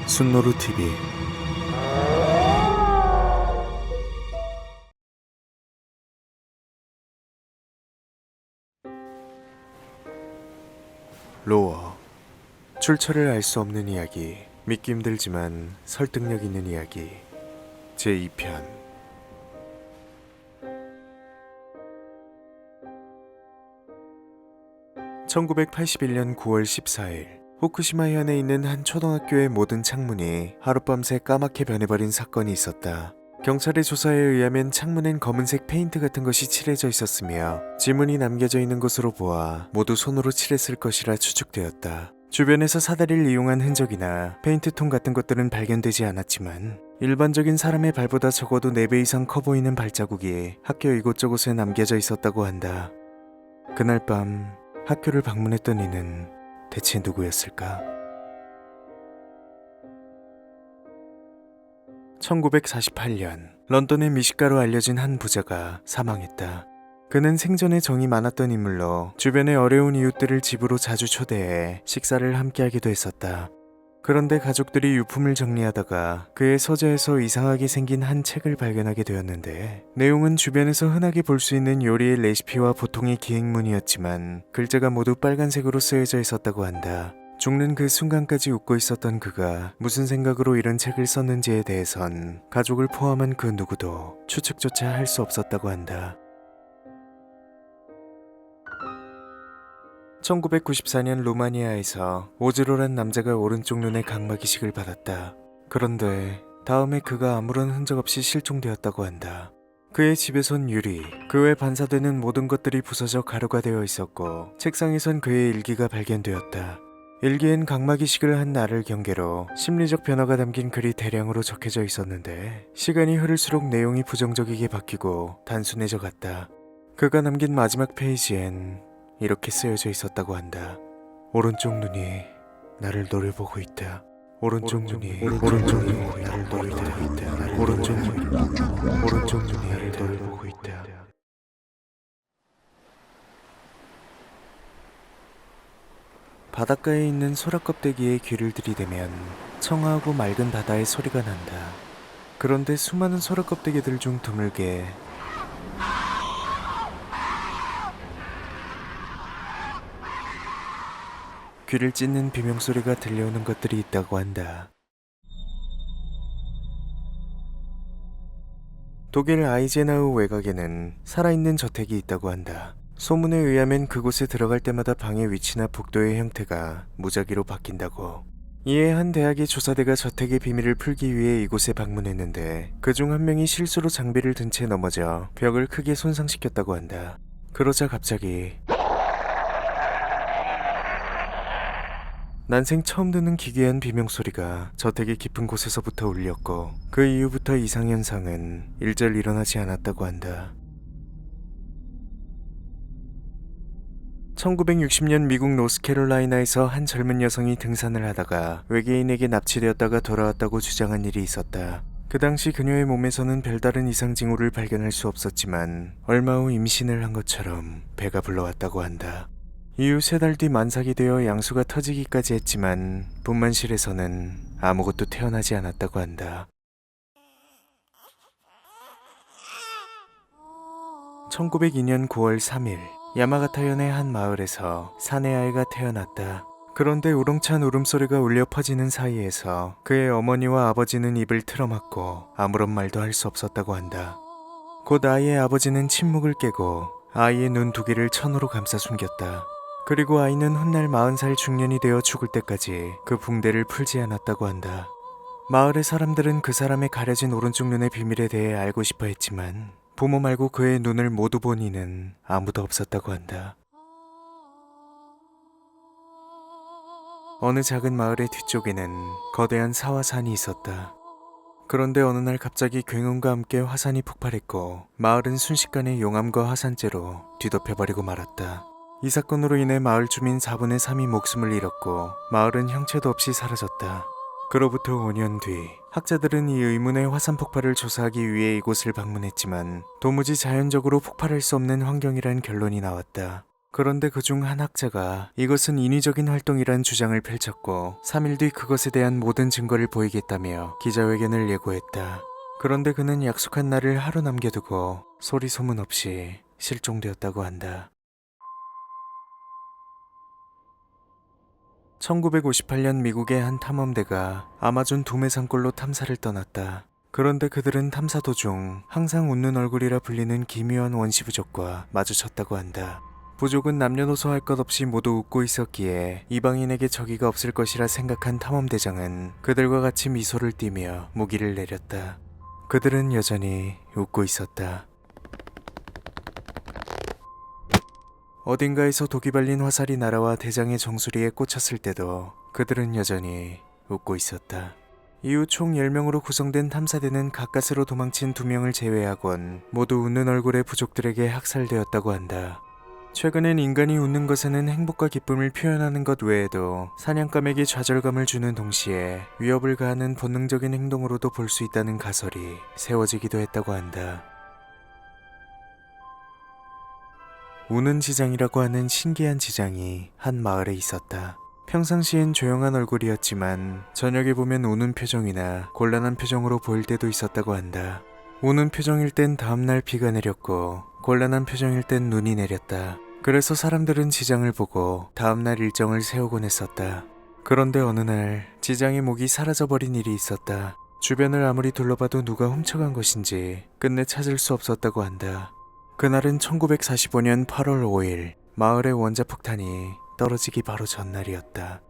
순노루 TV. 로어. 출처를 알 수 없는 이야기, 믿기 힘들지만 설득력 있는 이야기. 제2편. (1981년 9월 14일) 후쿠시마 현에 있는 한 초등학교의 모든 창문이 하룻밤새 까맣게 변해버린 사건이 있었다. 경찰의 조사에 의하면 창문엔 검은색 페인트 같은 것이 칠해져 있었으며 지문이 남겨져 있는 것으로 보아 모두 손으로 칠했을 것이라 추측되었다. 주변에서 사다리를 이용한 흔적이나 페인트통 같은 것들은 발견되지 않았지만 일반적인 사람의 발보다 적어도 4배 이상 커 보이는 발자국이 학교 이곳저곳에 남겨져 있었다고 한다. 그날 밤 학교를 방문했던 이는 대체 누구였을까? 1948년 런던의 미식가로 알려진 한 부자가 사망했다. 그는 생전에 정이 많았던 인물로 주변의 어려운 이웃들을 집으로 자주 초대해 식사를 함께하기도 했었다. 그런데 가족들이 유품을 정리하다가 그의 서재에서 이상하게 생긴 한 책을 발견하게 되었는데, 내용은 주변에서 흔하게 볼 수 있는 요리의 레시피와 보통의 기행문이었지만 글자가 모두 빨간색으로 쓰여져 있었다고 한다. 죽는 그 순간까지 웃고 있었던 그가 무슨 생각으로 이런 책을 썼는지에 대해선 가족을 포함한 그 누구도 추측조차 할 수 없었다고 한다. 1994년 루마니아에서 오즈로란 남자가 오른쪽 눈에 각막 이식을 받았다. 그런데 다음에 그가 아무런 흔적 없이 실종되었다고 한다. 그의 집에선 유리, 그 외 반사되는 모든 것들이 부서져 가루가 되어 있었고 책상에선 그의 일기가 발견되었다. 일기엔 각막 이식을 한 날을 경계로 심리적 변화가 담긴 글이 대량으로 적혀져 있었는데, 시간이 흐를수록 내용이 부정적이게 바뀌고 단순해져 갔다. 그가 남긴 마지막 페이지엔 이렇게 쓰여져 있었다고 한다. 오른쪽 눈이 나를 노려보고 있다. 오른쪽 눈이 나를 노려보고 있다. 오른쪽 눈이 나를 노려보고 있다. 바닷가에 있는 소라 껍데기에 귀를 들이대면 청아하고 맑은 바다의 소리가 난다. 그런데 수많은 소라 껍데기들 중 드물게 귀를 찢는 비명소리가 들려오는 것들이 있다고 한다. 독일 아이젠하우 외곽에는 살아있는 저택이 있다고 한다. 소문에 의하면 그곳에 들어갈 때마다 방의 위치나 복도의 형태가 무작위로 바뀐다고. 이에 한 대학의 조사대가 저택의 비밀을 풀기 위해 이곳에 방문했는데 그중 한 명이 실수로 장비를 든 채 넘어져 벽을 크게 손상시켰다고 한다. 그러자 갑자기 난생 처음 듣는 기괴한 비명소리가 저택의 깊은 곳에서부터 울렸고 그 이후부터 이상현상은 일절 일어나지 않았다고 한다. 1960년 미국 노스캐롤라이나에서 한 젊은 여성이 등산을 하다가 외계인에게 납치되었다가 돌아왔다고 주장한 일이 있었다. 그 당시 그녀의 몸에서는 별다른 이상 징후를 발견할 수 없었지만 얼마 후 임신을 한 것처럼 배가 불러왔다고 한다. 이후 3달 뒤 만삭이 되어 양수가 터지기까지 했지만 분만실에서는 아무것도 태어나지 않았다고 한다. 1902년 9월 3일 야마가타현의 한 마을에서 사내아이가 태어났다. 그런데 우렁찬 울음소리가 울려 퍼지는 사이에서 그의 어머니와 아버지는 입을 틀어막고 아무런 말도 할 수 없었다고 한다. 곧 아이의 아버지는 침묵을 깨고 아이의 눈 2개를 천으로 감싸 숨겼다. 그리고 아이는 훗날 40살 중년이 되어 죽을 때까지 그 붕대를 풀지 않았다고 한다. 마을의 사람들은 그 사람의 가려진 오른쪽 눈의 비밀에 대해 알고 싶어 했지만 부모 말고 그의 눈을 모두 본 이는 아무도 없었다고 한다. 어느 작은 마을의 뒤쪽에는 거대한 사화산이 있었다. 그런데 어느 날 갑자기 굉음과 함께 화산이 폭발했고 마을은 순식간에 용암과 화산재로 뒤덮여버리고 말았다. 이 사건으로 인해 마을 주민 4분의 3이 목숨을 잃었고 마을은 형체도 없이 사라졌다. 그로부터 5년 뒤 학자들은 이 의문의 화산 폭발을 조사하기 위해 이곳을 방문했지만 도무지 자연적으로 폭발할 수 없는 환경이란 결론이 나왔다. 그런데 그중 한 학자가 이것은 인위적인 활동이란 주장을 펼쳤고 3일 뒤 그것에 대한 모든 증거를 보이겠다며 기자회견을 예고했다. 그런데 그는 약속한 날을 하루 남겨두고 소리 소문 없이 실종되었다고 한다. 1958년 미국의 한 탐험대가 아마존 도매산골로 탐사를 떠났다. 그런데 그들은 탐사 도중 항상 웃는 얼굴이라 불리는 기묘한 원시 부족과 마주쳤다고 한다. 부족은 남녀노소 할 것 없이 모두 웃고 있었기에 이방인에게 적의가 없을 것이라 생각한 탐험대장은 그들과 같이 미소를 띠며 무기를 내렸다. 그들은 여전히 웃고 있었다. 어딘가에서 독이 발린 화살이 날아와 대장의 정수리에 꽂혔을 때도 그들은 여전히 웃고 있었다. 이후 총 10명으로 구성된 탐사대는 가까스로 도망친 2명을 제외하곤 모두 웃는 얼굴의 부족들에게 학살되었다고 한다. 최근엔 인간이 웃는 것에는 행복과 기쁨을 표현하는 것 외에도 사냥감에게 좌절감을 주는 동시에 위협을 가하는 본능적인 행동으로도 볼 수 있다는 가설이 세워지기도 했다고 한다. 우는 지장이라고 하는 신기한 지장이 한 마을에 있었다. 평상시엔 조용한 얼굴이었지만 저녁에 보면 우는 표정이나 곤란한 표정으로 보일 때도 있었다고 한다. 우는 표정일 땐 다음날 비가 내렸고 곤란한 표정일 땐 눈이 내렸다. 그래서 사람들은 지장을 보고 다음날 일정을 세우곤 했었다. 그런데 어느 날 지장의 목이 사라져버린 일이 있었다. 주변을 아무리 둘러봐도 누가 훔쳐간 것인지 끝내 찾을 수 없었다고 한다. 그날은 1945년 8월 5일 마을의 원자폭탄이 떨어지기 바로 전날이었다.